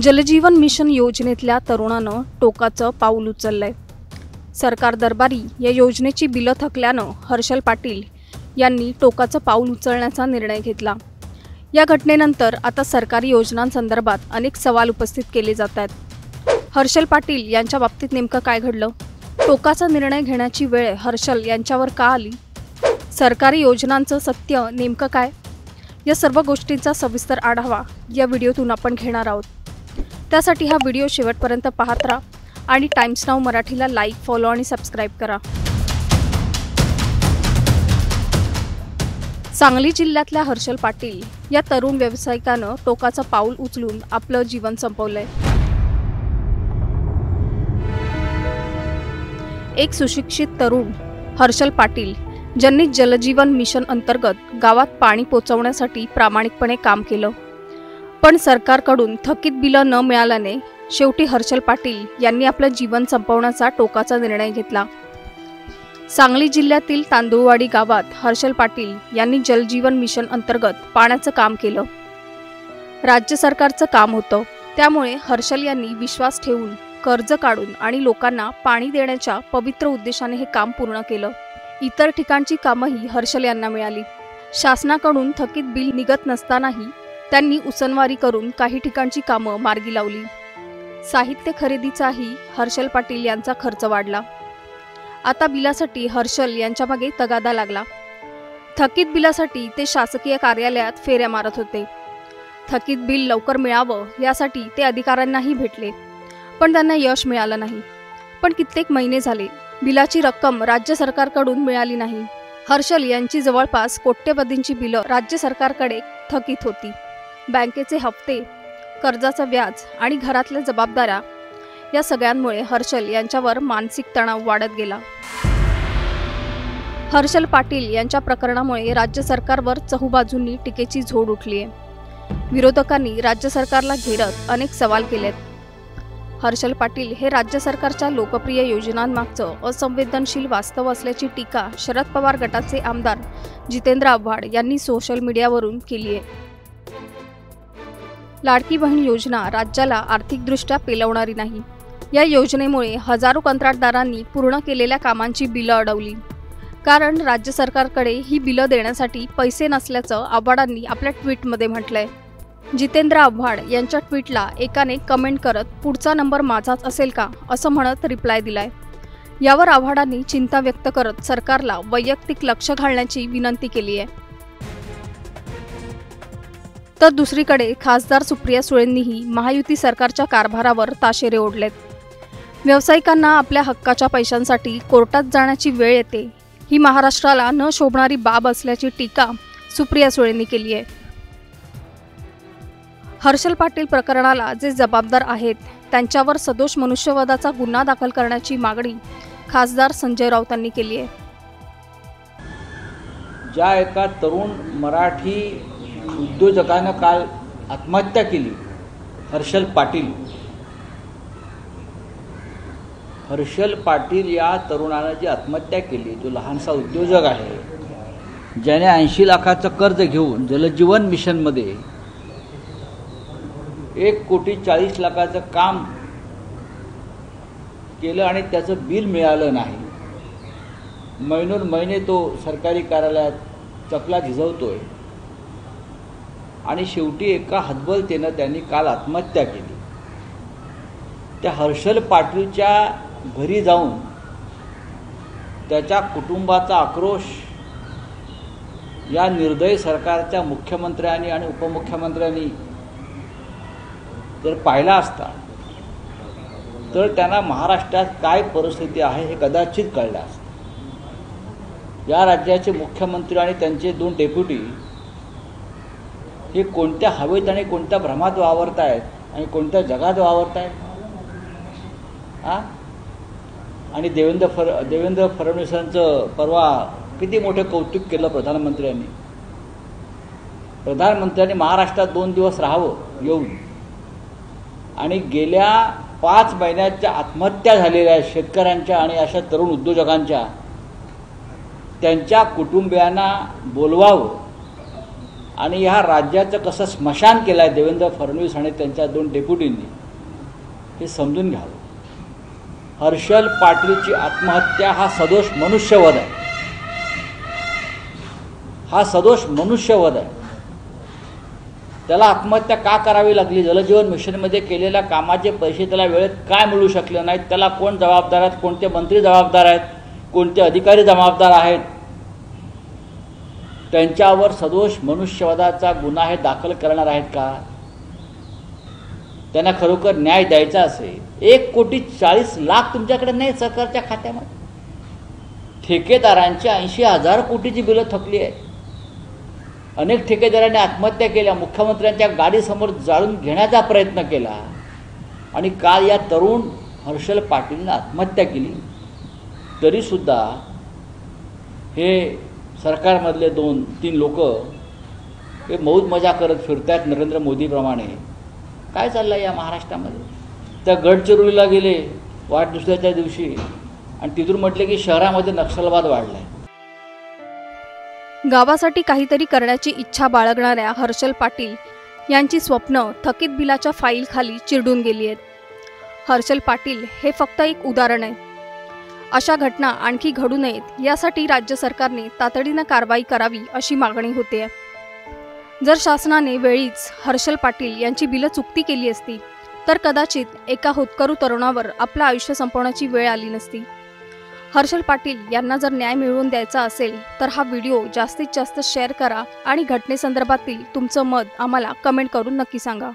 जलजीवन mission योजनेतल्या तरुणानं टोकाचं पाऊल उचललंय। सरकार दरबारी या योजनेची बिलं थकल्यानं हर्षल पाटील यांनी टोकाचं पाऊल उचलण्याचा निर्णय घेतला। या घटनेनंतर आता सरकारी योजनांसंदर्भात अनेक सवाल उपस्थित केले जात आहेत। हर्षल पाटील यांच्या बाबतीत नेमकं काय घडलं? टोकाचा निर्णय घेण्याची वेळ हर्षल यांच्यावर का आली? सरकारी योजनांचं सत्य नेमकं काय? या सर्व गोष्टींचा सविस्तर आढावा या व्हिडिओतून आपण घेणार आहोत। त्यासाठी हा व्हिडिओ शेवटपर्यंत पाहत राहा आणि टाइम्स नाऊ मराठीला लाईक, फॉलो आणि सबस्क्राइब करा। सांगली जिल्ह्यातल्या हर्षल पाटील या तरुण व्यावसायिकानं टोकाचं पाऊल उचलून आपलं जीवन संपवलंय। एक सुशिक्षित तरुण हर्षल पाटील ज्यांनी जलजीवन मिशन अंतर्गत गावात पाणी पोहोचवण्यासाठी प्रामाणिकपणे काम केलं, पण सरकारकडून थकीत बिलं न मिळाल्याने शेवटी हर्षल पाटील यांनी आपलं जीवन संपवण्याचा टोकाचा निर्णय घेतला। सांगली जिल्ह्यातील तांदुळवाडी गावात हर्षल पाटील यांनी जलजीवन मिशन अंतर्गत पाण्याचं काम केलं। राज्य सरकारचं काम होतं, त्यामुळे हर्षल यांनी विश्वास ठेवून कर्ज काढून आणि लोकांना पाणी देण्याच्या पवित्र उद्देशाने हे काम पूर्ण केलं। इतर ठिकाणची कामंही हर्षल यांना मिळाली। शासनाकडून थकीत बिल निघत नसतानाही त्यांनी उसनवारी करून काही ठिकाणची कामं मार्गी लावली। साहित्य खरेदीचाही हर्षल पाटील यांचा खर्च वाढला। आता बिलासाठी हर्षल यांच्या मागे तगादा लागला। थकीत बिलासाठी ते शासकीय कार्यालयात फेऱ्या मारत होते। थकीत बिल लवकर मिळावं यासाठी ते अधिकाऱ्यांनाही भेटले, पण त्यांना यश मिळालं नाही। पण कित्येक महिने झाले बिलाची रक्कम राज्य सरकारकडून मिळाली नाही। हर्षल यांची जवळपास कोट्यवधींची बिलं राज्य सरकारकडे थकीत होती। बँकेचे हप्ते, कर्जाचं व्याज आणि घरातल्या जबाबदाऱ्या या सगळ्यांमुळे हर्षल यांच्यावर मानसिक तणाव वाढत गेला। हर्षल पाटील यांच्या प्रकरणामुळे राज्य सरकारवर चहूबाजूंनी टीकेची झोड उठली आहे। विरोधकांनी राज्य सरकारला घेरत अनेक सवाल केलेत। हर्षल पाटील हे राज्य सरकारच्या लोकप्रिय योजनांमागचं असंवेदनशील वास्तव असल्याची टीका शरद पवार गटाचे आमदार जितेंद्र आव्हाड यांनी सोशल मीडियावरून केली आहे। लाडकी बहीण योजना राज्याला आर्थिकदृष्ट्या पेलवणारी नाही। या योजनेमुळे हजारो कंत्राटदारांनी पूर्ण केलेल्या कामांची बिलं अडवली, कारण राज्य सरकारकडे ही बिलं देण्यासाठी पैसे नसल्याचं आव्हाडांनी आपल्या ट्विटमध्ये म्हटलंय। जितेंद्र आव्हाड यांच्या ट्विटला एकाने कमेंट करत पुढचा नंबर माझाच असेल का असं म्हणत रिप्लाय दिलाय। यावर आव्हाडांनी चिंता व्यक्त करत सरकारला वैयक्तिक लक्ष घालण्याची विनंती केली आहे। तर दुसरीकडे खासदार सुप्रिया सुळेंनीही महायुती सरकारच्या कारभारावर ताशेरे ओढलेत। व्यावसायिकांना आपल्या हक्काच्या पैशांसाठी कोर्टात जाण्याची वेळ येते, ही महाराष्ट्राला न शोभणारी बाब असल्याची टीका सुप्रिया सुळेंनी केली आहे। हर्षल पाटील प्रकरणाला जे जबाबदार आहेत त्यांच्यावर सदोष मनुष्यवधाचा गुन्हा दाखल करण्याची मागणी खासदार संजय राऊतांनी केली आहे। ज्या एका तरुण मराठी उद्योजकानं काल आत्महत्या केली, हर्षल पाटील या तरुणानं जी आत्महत्या केली, जो लहानसा उद्योजक आहे, ज्याने 80 लाखाचं कर्ज घेऊन जलजीवन मिशनमध्ये 1,40,00,000 लाखाचं काम केलं आणि त्याचं बिल मिळालं नाही। महिनोन-महिने तो सरकारी कार्यालयात चपला झिजवतोय आणि शेवटी एका हतबलतेनं त्यांनी काल आत्महत्या केली। त्या हर्षल पाटीलच्या घरी जाऊन त्याच्या कुटुंबाचा आक्रोश या निर्दयी सरकारच्या मुख्यमंत्र्यांनी आणि उपमुख्यमंत्र्यांनी जर पाहिला असता तर त्यांना महाराष्ट्रात काय परिस्थिती आहे हे कदाचित कळलं असतं। या राज्याचे मुख्यमंत्री आणि त्यांचे 2 डेप्युटी हे कोणत्या हवेत आणि कोणत्या भ्रमात वावरत आहेत आणि कोणत्या जगात वावरत आहेत? आणि देवेंद्र फडणवीसांचं परवा किती मोठं कौतुक केलं प्रधानमंत्र्यांनी महाराष्ट्रात 2 दिवस राहावं येऊन, आणि गेल्या 5 महिन्याच्या आत्महत्या झालेल्या शेतकऱ्यांच्या आणि अशा तरुण उद्योजकांच्या त्यांच्या कुटुंबियांना बोलवावं आणि ह्या राज्याचं कसं स्मशान केलं आहे देवेंद्र फडणवीस आणि त्यांच्या 2 डेप्युटींनी हे समजून घ्यावं. हर्षल पाटीलची आत्महत्या हा सदोष मनुष्यवध आहे. हा सदोष मनुष्यवध आहे. त्याला आत्महत्या का करावी लागली? जलजीवन मिशनमध्ये केलेल्या कामाचे पैसे त्याला वेळेत काय मिळू शकले नाहीत? त्याला कोण जबाबदार आहेत? कोणते मंत्री जबाबदार आहेत? कोणते अधिकारी जबाबदार आहेत? त्यांच्यावर सदोष मनुष्यवधाचा गुन्हा हे दाखल करणार आहेत का? त्यांना खरोखर न्याय द्यायचा असेल, 1,40,00,000 तुमच्याकडे नाही सरकारच्या खात्यामध्ये. ठेकेदारांची 80,000 कोटीची बिलं थकली आहे. अनेक ठेकेदारांनी आत्महत्या केल्या. मुख्यमंत्र्यांच्या गाडीसमोर जाळून घेण्याचा प्रयत्न केला आणि काल या तरुण हर्षल पाटीलने आत्महत्या केली. तरीसुद्धा हे सरकारमधले 2-3 लोक हे मौज मजा करत फिरतात नरेंद्र मोदीप्रमाणे. काय चाललं आहे या महाराष्ट्रामध्ये? त्या गडचिरोलीला गेले वाढदिवसाच्या दिवशी आणि तिथून म्हटले की शहरामध्ये नक्षलवाद वाढला आहे. गावासाठी काहीतरी करण्याची इच्छा बाळगणाऱ्या हर्षल पाटील यांची स्वप्न थकीत बिलाच्या फाईलखाली चिरडून गेली आहेत. हर्षल पाटील हे फक्त एक उदाहरण आहे. अशा घटना आणखी घडू नयेत यासाठी राज्य सरकारने तातडीनं कारवाई करावी अशी मागणी होते. जर शासनाने वेळीच हर्षल पाटील यांची बिलं चुकती केली असती तर कदाचित एका होतकरू तरुणावर आपलं आयुष्य संपवण्याची वेळ आली नसती. हर्षल पाटील यांना जर न्याय मिळवून द्यायचा असेल तर हा व्हिडिओ जास्तीत जास्त शेअर करा आणि घटनेसंदर्भातील तुमचं मत आम्हाला कमेंट करून नक्की सांगा.